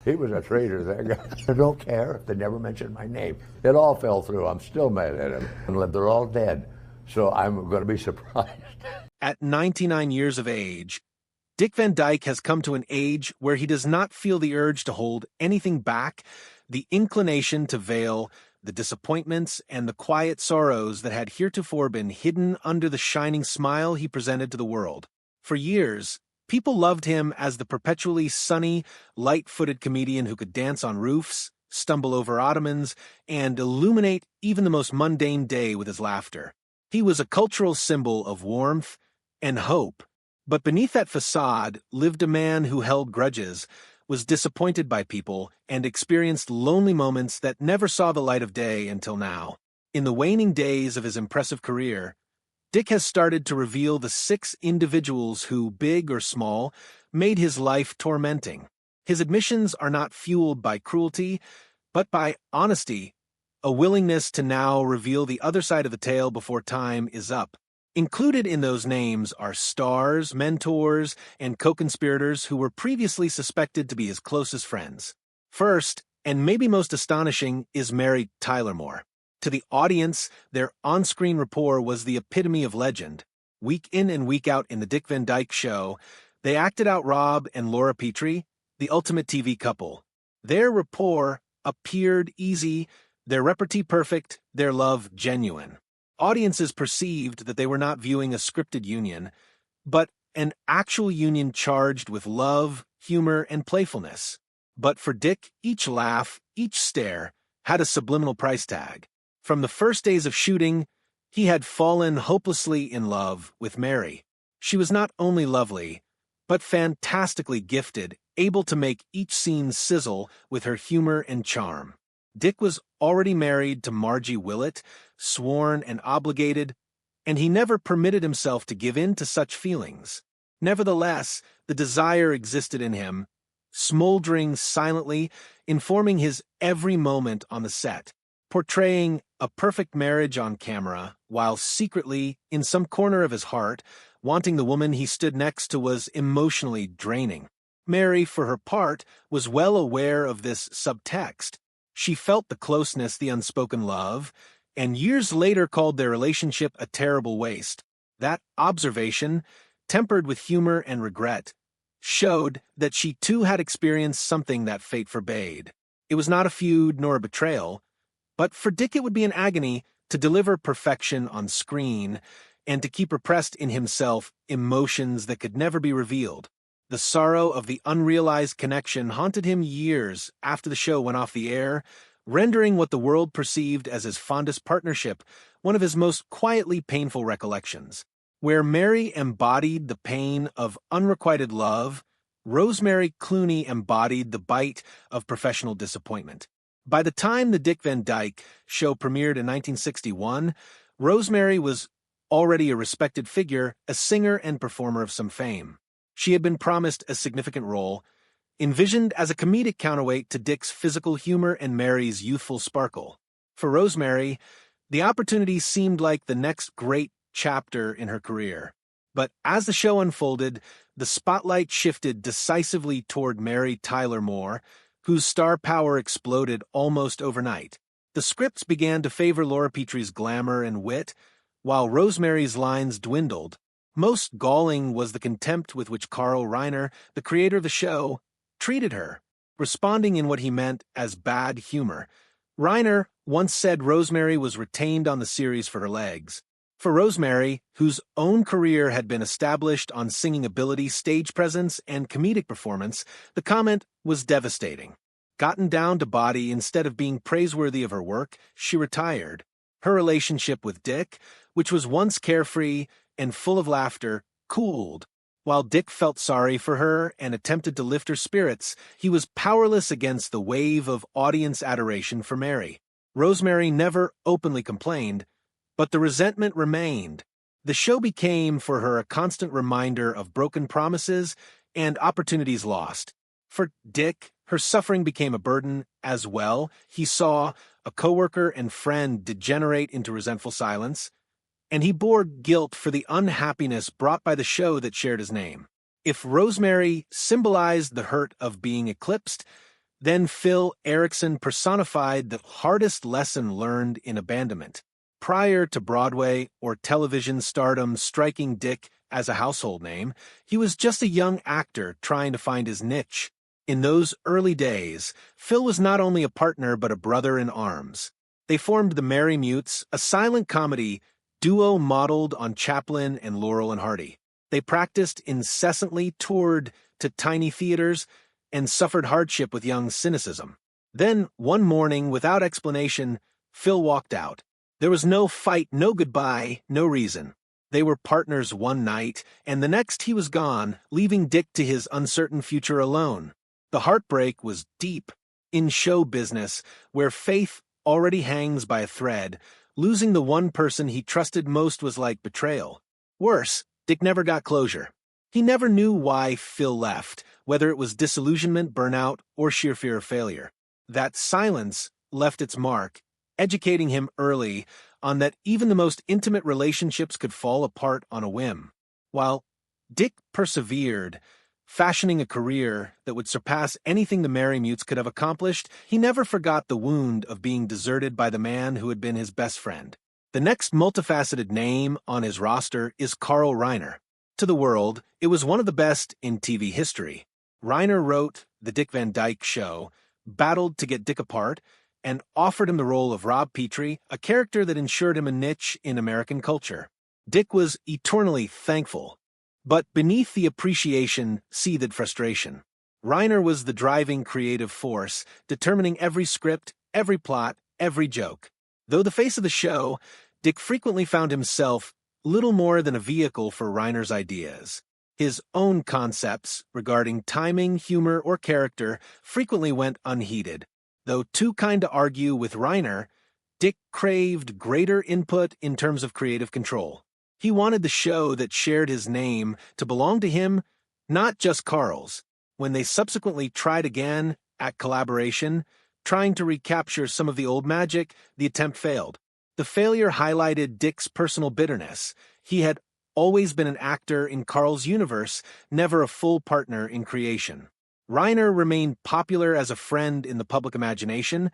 He was a traitor, that guy. I don't care if they never mentioned my name. It all fell through. I'm still mad at him. And they're all dead, so I'm going to be surprised. At 99 years of age, Dick Van Dyke has come to an age where he does not feel the urge to hold anything back, the inclination to veil the disappointments and the quiet sorrows that had heretofore been hidden under the shining smile he presented to the world. For years, people loved him as the perpetually sunny, light-footed comedian who could dance on roofs, stumble over ottomans, and illuminate even the most mundane day with his laughter. He was a cultural symbol of warmth and hope, but beneath that facade lived a man who held grudges, was disappointed by people, and experienced lonely moments that never saw the light of day until now. In the waning days of his impressive career, Dick has started to reveal the 6 individuals who, big or small, made his life tormenting. His admissions are not fueled by cruelty, but by honesty, a willingness to now reveal the other side of the tale before time is up. Included in those names are stars, mentors, and co-conspirators who were previously suspected to be his closest friends. First, and maybe most astonishing, is Mary Tyler Moore. To the audience, their on-screen rapport was the epitome of legend. Week in and week out in the Dick Van Dyke Show, they acted out Rob and Laura Petrie, the ultimate TV couple. Their rapport appeared easy, their repartee perfect, their love genuine. Audiences perceived that they were not viewing a scripted union, but an actual union charged with love, humor, and playfulness. But for Dick, each laugh, each stare, had a subliminal price tag. From the first days of shooting, he had fallen hopelessly in love with Mary. She was not only lovely, but fantastically gifted, able to make each scene sizzle with her humor and charm. Dick was already married to Margie Willett, sworn and obligated, and he never permitted himself to give in to such feelings. Nevertheless, the desire existed in him, smoldering silently, informing his every moment on the set, portraying a perfect marriage on camera, while secretly, in some corner of his heart, wanting the woman he stood next to was emotionally draining. Mary, for her part, was well aware of this subtext. She felt the closeness, the unspoken love, and years later called their relationship a terrible waste. That observation, tempered with humor and regret, showed that she too had experienced something that fate forbade. It was not a feud nor a betrayal, but for Dick it would be an agony to deliver perfection on screen and to keep repressed in himself emotions that could never be revealed. The sorrow of the unrealized connection haunted him years after the show went off the air, rendering what the world perceived as his fondest partnership one of his most quietly painful recollections. Where Mary embodied the pain of unrequited love, Rosemary Clooney embodied the bite of professional disappointment. By the time the Dick Van Dyke Show premiered in 1961, Rosemary was already a respected figure, a singer and performer of some fame. She had been promised a significant role, envisioned as a comedic counterweight to Dick's physical humor and Mary's youthful sparkle. For Rosemary, the opportunity seemed like the next great chapter in her career. But as the show unfolded, the spotlight shifted decisively toward Mary Tyler Moore, whose star power exploded almost overnight. The scripts began to favor Laura Petrie's glamour and wit, while Rosemary's lines dwindled. Most galling was the contempt with which Carl Reiner, the creator of the show, treated her, responding in what he meant as bad humor. Reiner once said Rosemary was retained on the series for her legs. For Rosemary, whose own career had been established on singing ability, stage presence, and comedic performance, the comment was devastating. Gotten down to body instead of being praiseworthy of her work, she retired. Her relationship with Dick, which was once carefree and full of laughter, cooled. While Dick felt sorry for her and attempted to lift her spirits, he was powerless against the wave of audience adoration for Mary. Rosemary never openly complained, but the resentment remained. The show became for her a constant reminder of broken promises and opportunities lost. For Dick, her suffering became a burden as well. He saw a coworker and friend degenerate into resentful silence, and he bore guilt for the unhappiness brought by the show that shared his name. If Rosemary symbolized the hurt of being eclipsed, Then Phil Erickson personified the hardest lesson learned in abandonment. Prior to Broadway or television stardom striking Dick as a household name, he was just a young actor trying to find his niche. In those early days, Phil was not only a partner but a brother in arms. They formed the Merry Mutes, a silent comedy duo modeled on Chaplin and Laurel and Hardy. They practiced incessantly, toured to tiny theaters, and suffered hardship with young cynicism. Then, one morning, without explanation, Phil walked out. There was no fight, no goodbye, no reason. They were partners one night, and the next he was gone, leaving Dick to his uncertain future alone. The heartbreak was deep. In show business, where faith already hangs by a thread, losing the one person he trusted most was like betrayal. Worse, Dick never got closure. He never knew why Phil left, whether it was disillusionment, burnout, or sheer fear of failure. That silence left its mark, educating him early on that even the most intimate relationships could fall apart on a whim. While Dick persevered, fashioning a career that would surpass anything the Merry Mutes could have accomplished, he never forgot the wound of being deserted by the man who had been his best friend. The next multifaceted name on his roster is Carl Reiner. To the world, it was one of the best in TV history. Reiner wrote The Dick Van Dyke Show, battled to get Dick apart, and offered him the role of Rob Petrie, a character that ensured him a niche in American culture. Dick was eternally thankful, but beneath the appreciation seethed frustration. Reiner was the driving creative force, determining every script, every plot, every joke. Though the face of the show, Dick frequently found himself little more than a vehicle for Reiner's ideas. His own concepts regarding timing, humor, or character frequently went unheeded. Though too kind to argue with Reiner, Dick craved greater input in terms of creative control. He wanted the show that shared his name to belong to him, not just Carl's. When they subsequently tried again at collaboration, trying to recapture some of the old magic, the attempt failed. The failure highlighted Dick's personal bitterness. He had always been an actor in Carl's universe, never a full partner in creation. Reiner remained popular as a friend in the public imagination,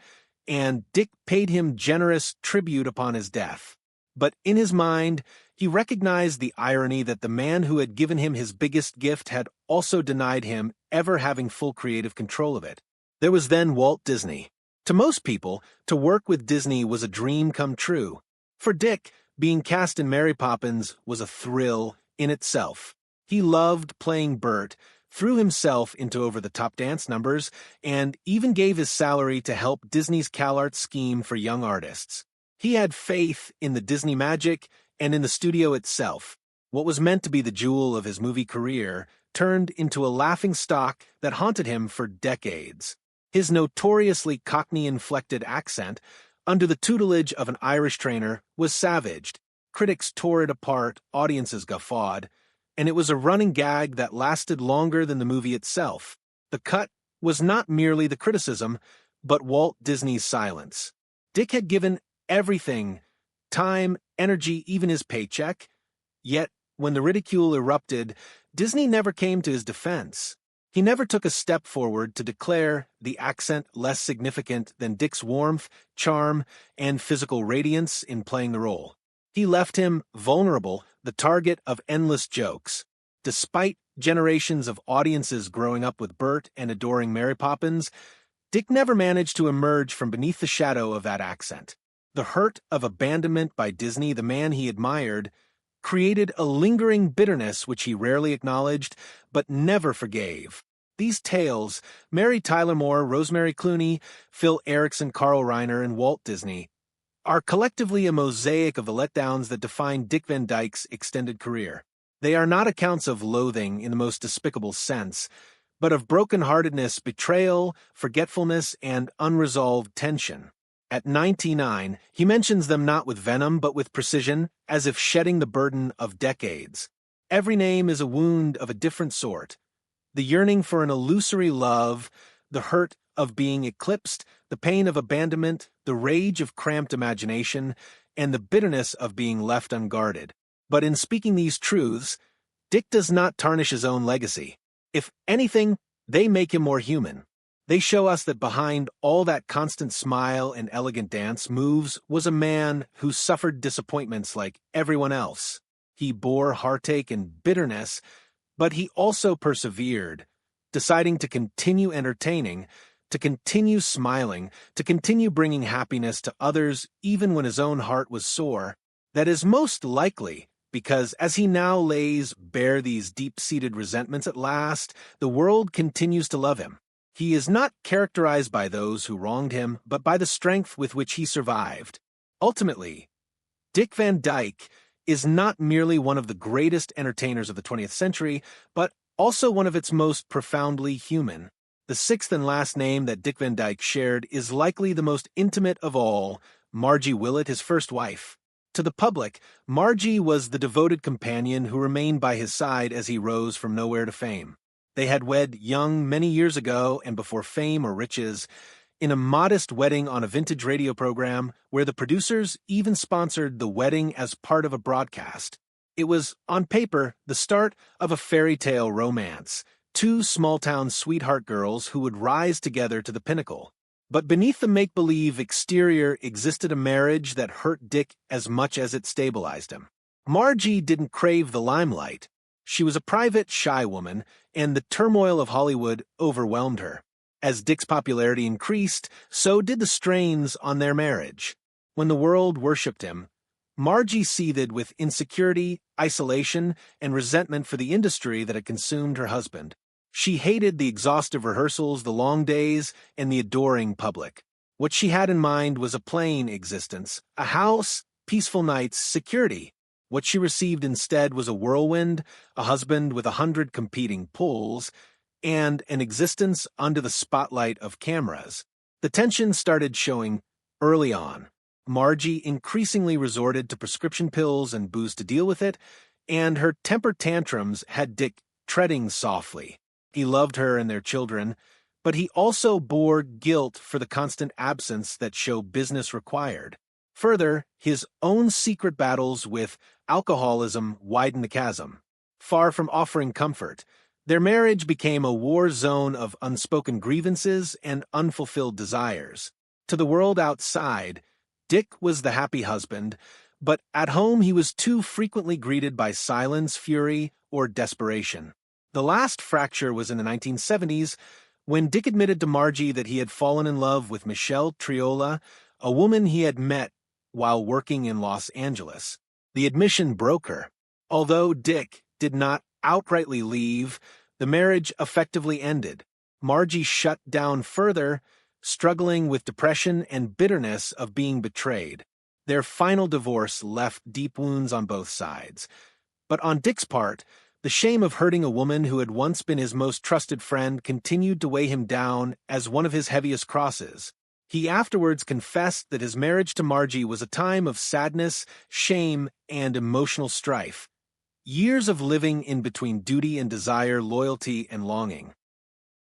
and Dick paid him generous tribute upon his death. But in his mind, he recognized the irony that the man who had given him his biggest gift had also denied him ever having full creative control of it. There was then Walt Disney. To most people, to work with Disney was a dream come true. For Dick, being cast in Mary Poppins was a thrill in itself. He loved playing Bert, threw himself into over-the-top dance numbers, and even gave his salary to help Disney's CalArts scheme for young artists. He had faith in the Disney magic and in the studio itself. What was meant to be the jewel of his movie career turned into a laughingstock that haunted him for decades. His notoriously Cockney-inflected accent, under the tutelage of an Irish trainer, was savaged. Critics tore it apart, audiences guffawed, and it was a running gag that lasted longer than the movie itself. The cut was not merely the criticism, but Walt Disney's silence. Dick had given everything, time, energy, even his paycheck. Yet, when the ridicule erupted, Disney never came to his defense. He never took a step forward to declare the accent less significant than Dick's warmth, charm, and physical radiance in playing the role. He left him vulnerable, the target of endless jokes. Despite generations of audiences growing up with Bert and adoring Mary Poppins, Dick never managed to emerge from beneath the shadow of that accent. The hurt of abandonment by Disney, the man he admired, created a lingering bitterness which he rarely acknowledged, but never forgave. These tales, Mary Tyler Moore, Rosemary Clooney, Phil Erickson, Carl Reiner, and Walt Disney, are collectively a mosaic of the letdowns that define Dick Van Dyke's extended career. They are not accounts of loathing in the most despicable sense, but of brokenheartedness, betrayal, forgetfulness, and unresolved tension. At 99, he mentions them not with venom but with precision, as if shedding the burden of decades. Every name is a wound of a different sort. The yearning for an illusory love, the hurt of being eclipsed, the pain of abandonment, the rage of cramped imagination, and the bitterness of being left unguarded. But in speaking these truths, Dick does not tarnish his own legacy. If anything, they make him more human. They show us that behind all that constant smile and elegant dance moves was a man who suffered disappointments like everyone else. He bore heartache and bitterness, but he also persevered, deciding to continue entertaining, to continue smiling, to continue bringing happiness to others even when his own heart was sore. That is most likely because as he now lays bare these deep-seated resentments at last, the world continues to love him. He is not characterized by those who wronged him, but by the strength with which he survived. Ultimately, Dick Van Dyke is not merely one of the greatest entertainers of the 20th century, but also one of its most profoundly human. The sixth and last name that Dick Van Dyke shared is likely the most intimate of all, Margie Willett, his first wife. To the public, Margie was the devoted companion who remained by his side as he rose from nowhere to fame. They had wed young many years ago and before fame or riches, in a modest wedding on a vintage radio program where the producers even sponsored the wedding as part of a broadcast. It was, on paper, the start of a fairy tale romance, two small-town sweetheart girls who would rise together to the pinnacle. But beneath the make-believe exterior existed a marriage that hurt Dick as much as it stabilized him. Margie didn't crave the limelight. She was a private, shy woman, and the turmoil of Hollywood overwhelmed her. As Dick's popularity increased, so did the strains on their marriage. When the world worshipped him, Margie seethed with insecurity, isolation, and resentment for the industry that had consumed her husband. She hated the exhaustive rehearsals, the long days, and the adoring public. What she had in mind was a plain existence, a house, peaceful nights, security. What she received instead was a whirlwind, a husband with 100 competing pulls, and an existence under the spotlight of cameras. The tension started showing early on. Margie increasingly resorted to prescription pills and booze to deal with it, and her temper tantrums had Dick treading softly. He loved her and their children, but he also bore guilt for the constant absence that show business required. Further, his own secret battles with alcoholism widened the chasm. Far from offering comfort, their marriage became a war zone of unspoken grievances and unfulfilled desires. To the world outside, Dick was the happy husband, but at home he was too frequently greeted by silence, fury, or desperation. The last fracture was in the 1970s, when Dick admitted to Margie that he had fallen in love with Michelle Triola, a woman he had met while working in Los Angeles. The admission broke her. Although Dick did not outrightly leave, the marriage effectively ended. Margie shut down further, struggling with depression and bitterness of being betrayed. Their final divorce left deep wounds on both sides. But on Dick's part, the shame of hurting a woman who had once been his most trusted friend continued to weigh him down as one of his heaviest crosses. He afterwards confessed that his marriage to Margie was a time of sadness, shame, and emotional strife. Years of living in between duty and desire, loyalty and longing.